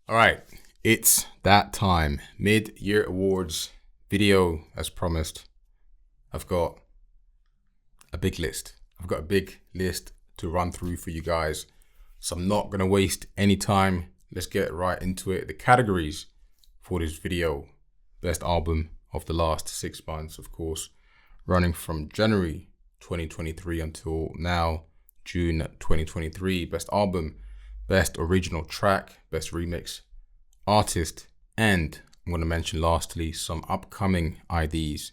All right, it's that time. Mid-year awards video as promised. I've got a big list. I've got a big list to run through for you guys. So I'm not going to waste any time. Let's get right into it. The categories for this video: best album of the last 6 months, of course, running from January 2023 until now, June 2023. Best album, best original track, best remix, artist, and I'm going to mention lastly some upcoming IDs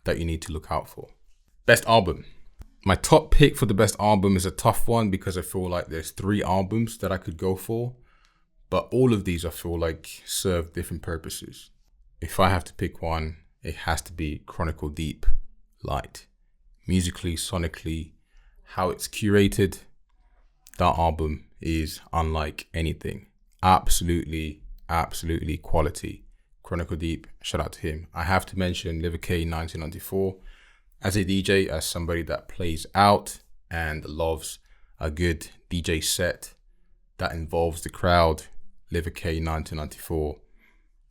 that you need to look out for. Best album. My top pick for the best album is a tough one because I feel like there's 3 albums that I could go for, but all of these I feel like serve different purposes. If I have to pick one, it has to be Chronicle Deep Light. Musically, sonically, how it's curated, that album is unlike anything. Absolutely quality. Chronicle Deep, shout out to him. I have to mention Liver K 1994 as a DJ, as somebody that plays out and loves a good DJ set that involves the crowd. Liver K 1994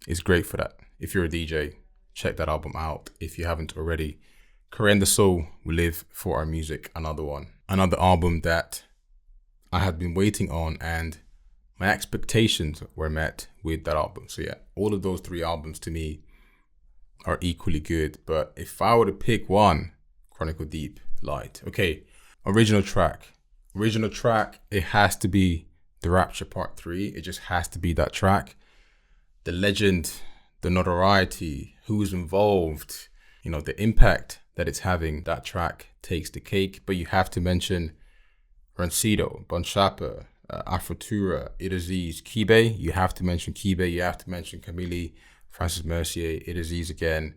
is great for that. If you're a DJ, check that album out if you haven't already. Karen the Soul, We Live for Our Music, another one. Another album that I had been waiting on and my expectations were met with that album. So yeah, all of those 3 albums to me are equally good. But if I were to pick one, Chronicle Deep Light. Okay, original track. Original track, it has to be The Rapture Part 3. It just has to be that track. The legend, the notoriety, who's involved, the impact that it's having, that track takes the cake. But you have to mention Rancido, Bonchapa, Afrotura, Idaziz, Kibe. You have to mention Kibe. You have to mention Camille, Francis Mercier, Idaziz again.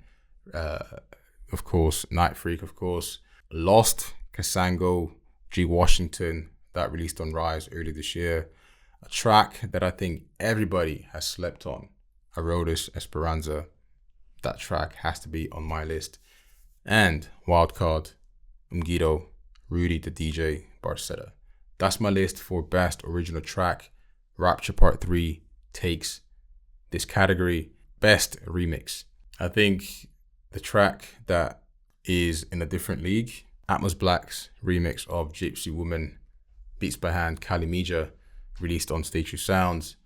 Of course, Night Freak, of course. Lost, Kasango, G. Washington, that released on Rise earlier this year. A track that I think everybody has slept on. Arodus, Esperanza. That track has to be on my list. And Wildcard, Umgido, Rudy the DJ, Barcetta. That's my list for best original track. Rapture Part 3 takes this category. Best remix. I think the track that is in a different league, Atmos Black's remix of Gypsy Woman, Beats by Hand, Kali Mija, released on Stay True Sounds.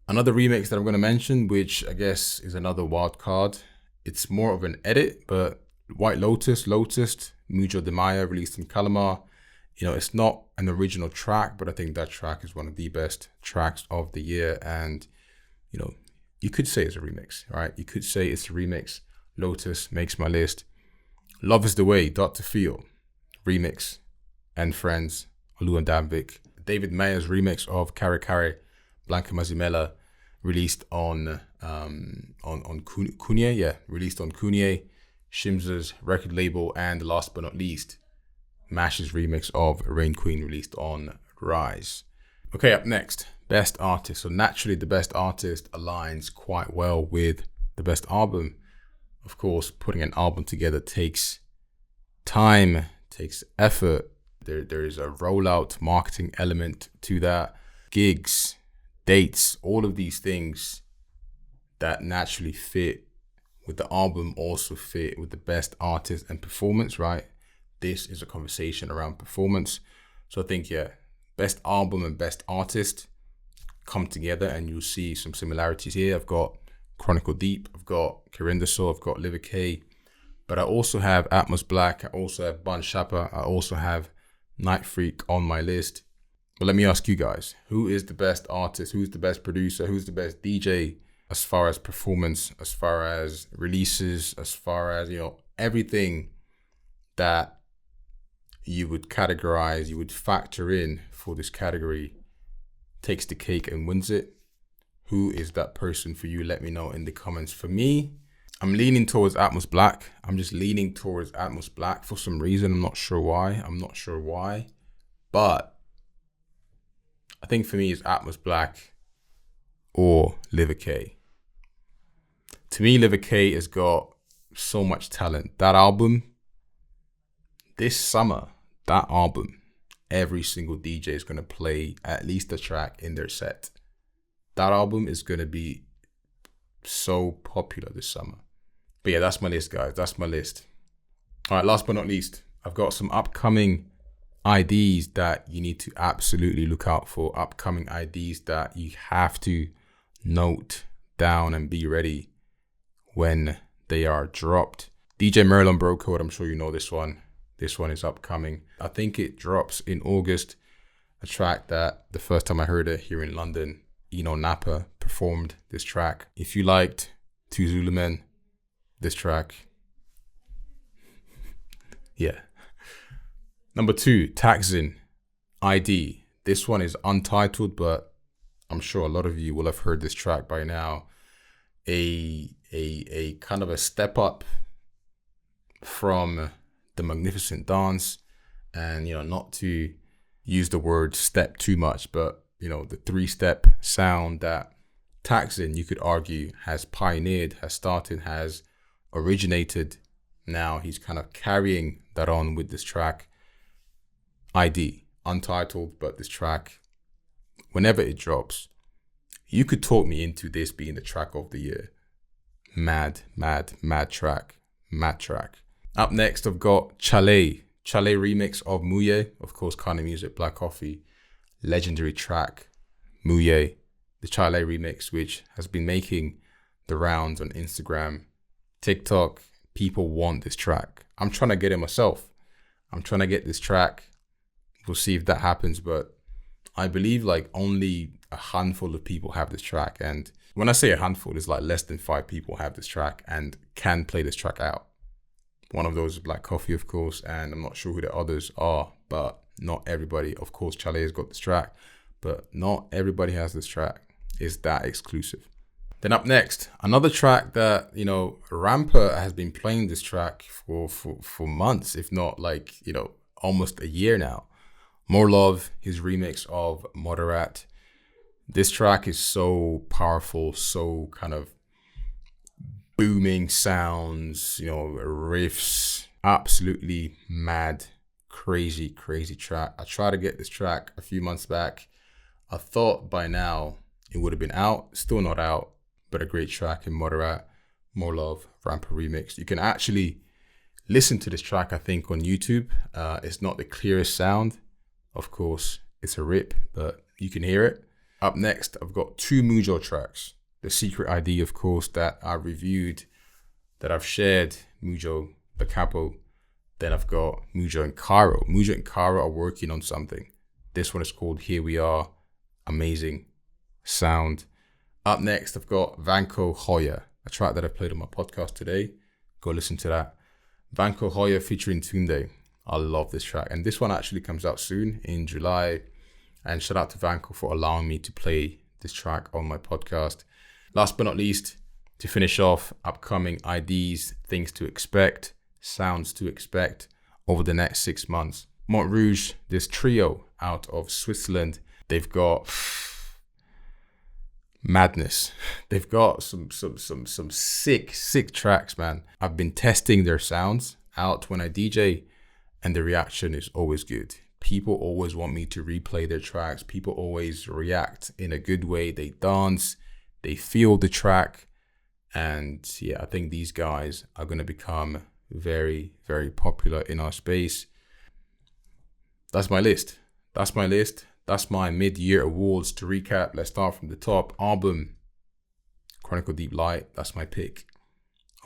Another remix that I'm going to mention, which I guess is another wild card. It's more of an edit, but White Lotus, Mujo de Maya, released on Calamar. It's not an original track, but I think that track is one of the best tracks of the year. And, you could say it's a remix, right? You could say it's a remix. Lotus makes my list. Love is the Way, Dr. Feel, remix. And Friends, Olu and Danvik. David Mayer's remix of Kare Kare, Blanca Mazimela, released on Kunye. Yeah, released on Kunye. Shimza's record label. And last but not least, Mash's remix of Rain Queen, released on Rise. Okay, up next, best artist. So naturally, the best artist aligns quite well with the best album. Of course, putting an album together takes time, takes effort. There is a rollout marketing element to that. Gigs, dates, all of these things that naturally fit with the album also fit with the best artist and performance, right? This is a conversation around performance. So I think, best album and best artist come together and you'll see some similarities here. I've got Chronicle Deep, I've got Kirindaso, I've got Liver K, but I also have Atmos Black, I also have Bun Shapa, I also have Night Freak on my list. But let me ask you guys, who is the best artist? Who's the best producer? Who's the best DJ as far as performance, as far as releases, as far as, everything that you would categorize, you would factor in for this category takes the cake and wins it? Who is that person for you? Let me know in the comments. For me, I'm leaning towards Atmos Black. I'm just leaning towards Atmos Black for some reason. I'm not sure why. But I think for me it's Atmos Black or Liver K. To me, Liver K has got so much talent. That album, this summer, every single DJ is going to play at least a track in their set. That album is going to be so popular this summer. But yeah, that's my list, guys. That's my list. All right, last but not least, I've got some upcoming IDs that you need to absolutely look out for. Upcoming IDs that you have to note down and be ready when they are dropped. DJ Merlon Bro Code, I'm sure you know this one. This one is upcoming. I think it drops in August. A track that the first time I heard it here in London, Eno Napa performed this track. If you liked Two Zulu Men, this track, yeah. Number 2, Taxin, ID. This one is untitled, but I'm sure a lot of you will have heard this track by now. A kind of a step up from the Magnificent Dance, and not to use the word step too much, but the 3-step sound that Taxin, you could argue, has pioneered, has started, has originated. Now he's kind of carrying that on with this track. ID, untitled, but this track, whenever it drops, you could talk me into this being the track of the year. Mad track. Up next, I've got Chalet remix of Mouye, of course, Kind of Music, Black Coffee, legendary track, Mouye, the Chalet remix, which has been making the rounds on Instagram, TikTok. People want this track. I'm trying to get it myself. I'm trying to get this track. We'll see if that happens, but I believe like only a handful of people have this track. And when I say a handful, it's like less than 5 people have this track and can play this track out. One of those is Black Coffee, of course, and I'm not sure who the others are, but not everybody. Of course, Chalet has got this track, but not everybody has this track. It's that exclusive. Then up next, another track that, Rampa has been playing this track for months, if not like, almost a year now. More Love, his remix of Moderat. This track is so powerful, so kind of booming sounds, riffs, absolutely mad, crazy track. I tried to get this track a few months back. I thought by now it would have been out, still not out, but a great track in Moderat, More Love, Rampa remix. You can actually listen to this track, I think, on YouTube. It's not the clearest sound. Of course, it's a rip, but you can hear it. Up next, I've got 2 Mujo tracks. The Secret ID, of course, that I reviewed, that I've shared, Mujo, the Capo. Then I've got Mujo and Caro. Mujo and Caro are working on something. This one is called Here We Are. Amazing sound. Up next, I've got Vanco Hoya, a track that I played on my podcast today. Go listen to that. Vanco Hoya featuring Tunde. I love this track. And this one actually comes out soon in July. And shout out to Vanco for allowing me to play this track on my podcast. Last but not least, to finish off, upcoming IDs, things to expect, sounds to expect over the next 6 months. Montrouge, this trio out of Switzerland, they've got madness. They've got some sick tracks, man. I've been testing their sounds out when I DJ, and the reaction is always good. People always want me to replay their tracks. People always react in a good way. They dance, they feel the track. And yeah, I think these guys are going to become very, very popular in our space. That's my list. That's my mid-year awards. To recap, let's start from the top. Album, Chronicle Deep Light. That's my pick.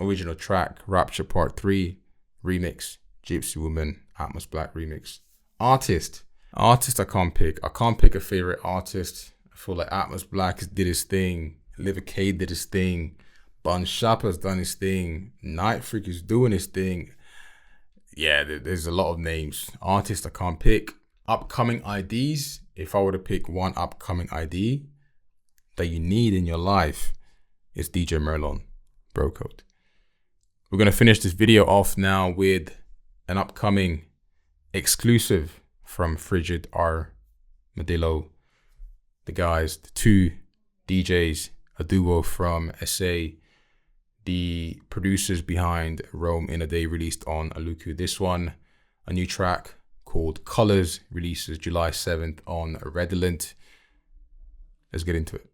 Original track, Rapture Part 3. Remix, Gypsy Woman, Atmos Black remix. Artist I can't pick. I can't pick a favorite artist. I feel like Atmos Black did his thing. Liver K did his thing. Bun Shapper's done his thing. Night Freak is doing his thing. Yeah, there's a lot of names. Artist I can't pick. Upcoming IDs. If I were to pick one upcoming ID that you need in your life, it's DJ Merlon, Bro Code. We're going to finish this video off now with an upcoming exclusive from FRIGID, ARMADILLO. The guys, the 2 DJs, a duo from SA, the producers behind Rome in a Day, released on Aluku. This one, a new track called Colors, releases July 7th on Redolent. Let's get into it.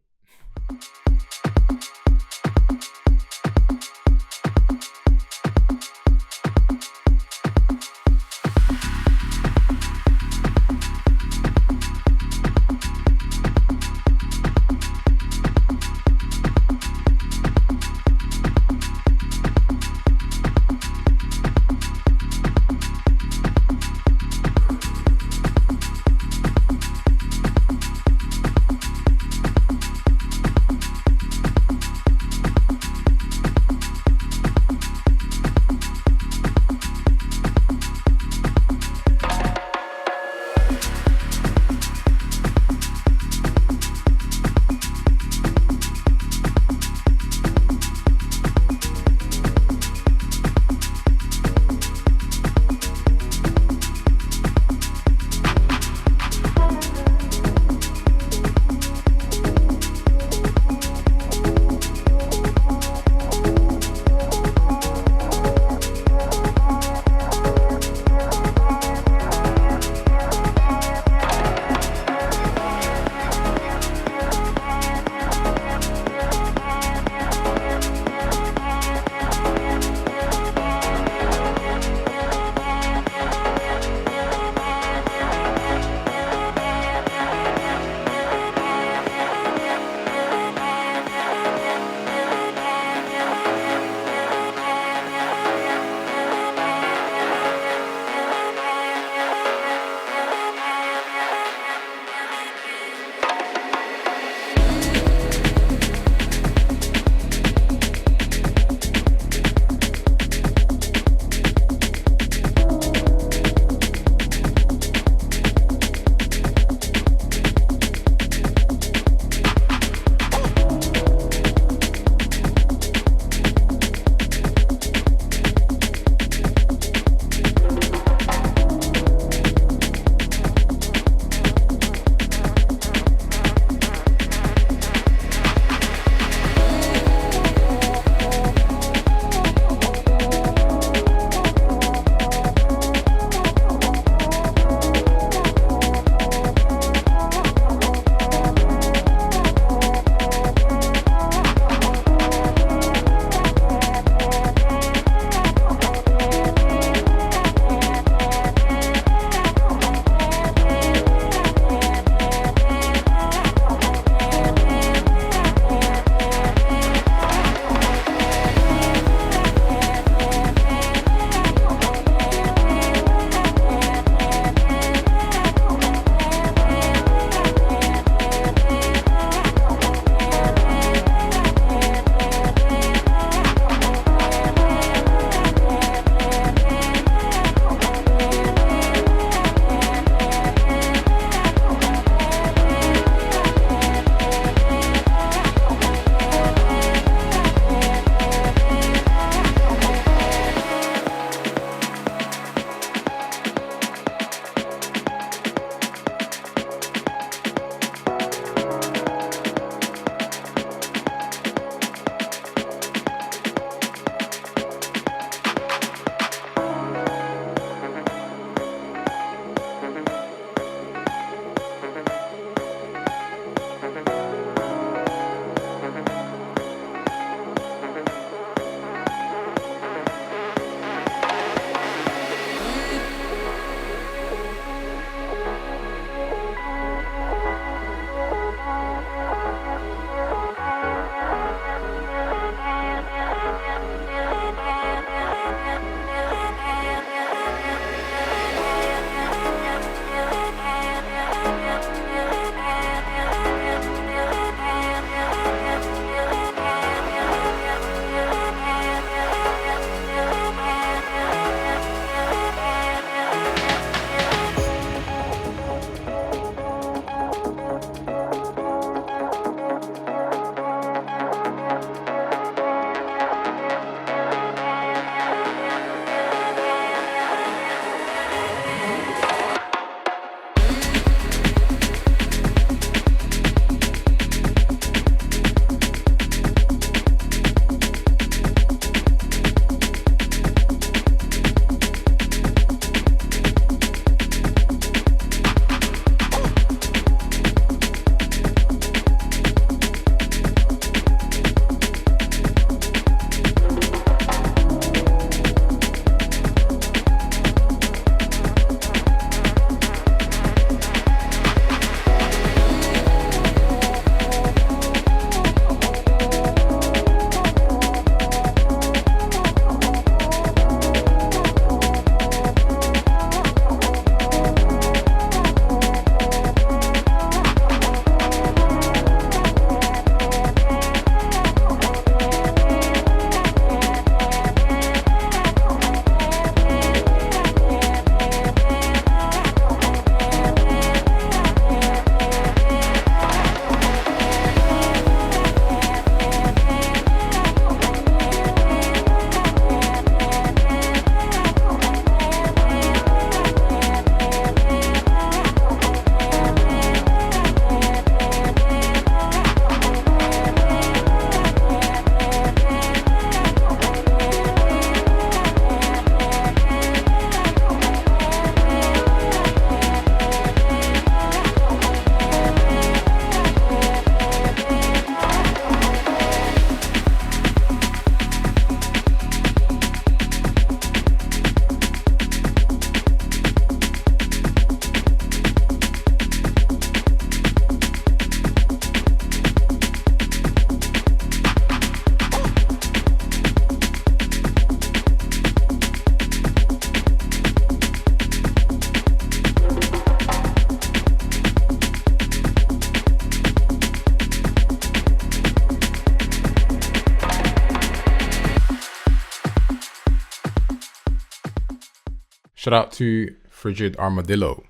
Shout out to FRIGID Armadillo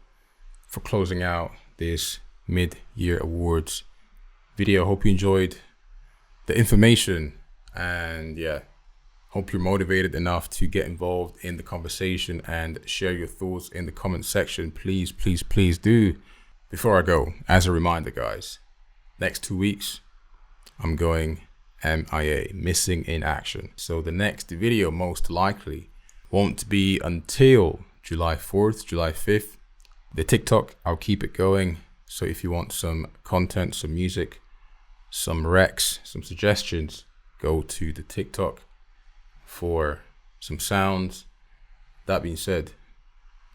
for closing out this mid-year awards video. Hope you enjoyed the information, and yeah, hope you're motivated enough to get involved in the conversation and share your thoughts in the comment section. Please, please, please do. Before I go, as a reminder, guys, next 2 weeks, I'm going MIA, missing in action. So the next video most likely won't be until July 4th, July 5th. The TikTok, I'll keep it going. So if you want some content, some music, some recs, some suggestions, go to the TikTok for some sounds. That being said,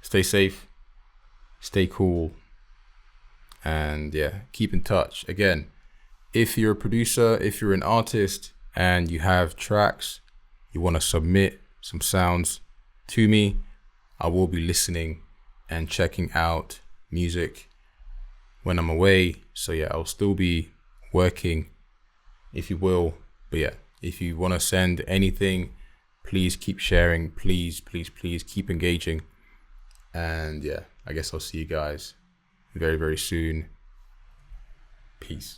stay safe, stay cool, and yeah, keep in touch. Again, if you're a producer, if you're an artist and you have tracks, you want to submit some sounds to me, I will be listening and checking out music when I'm away. So yeah, I'll still be working, if you will. But yeah, if you want to send anything, please keep sharing. Please, please, please keep engaging. And yeah, I guess I'll see you guys very, very soon. Peace.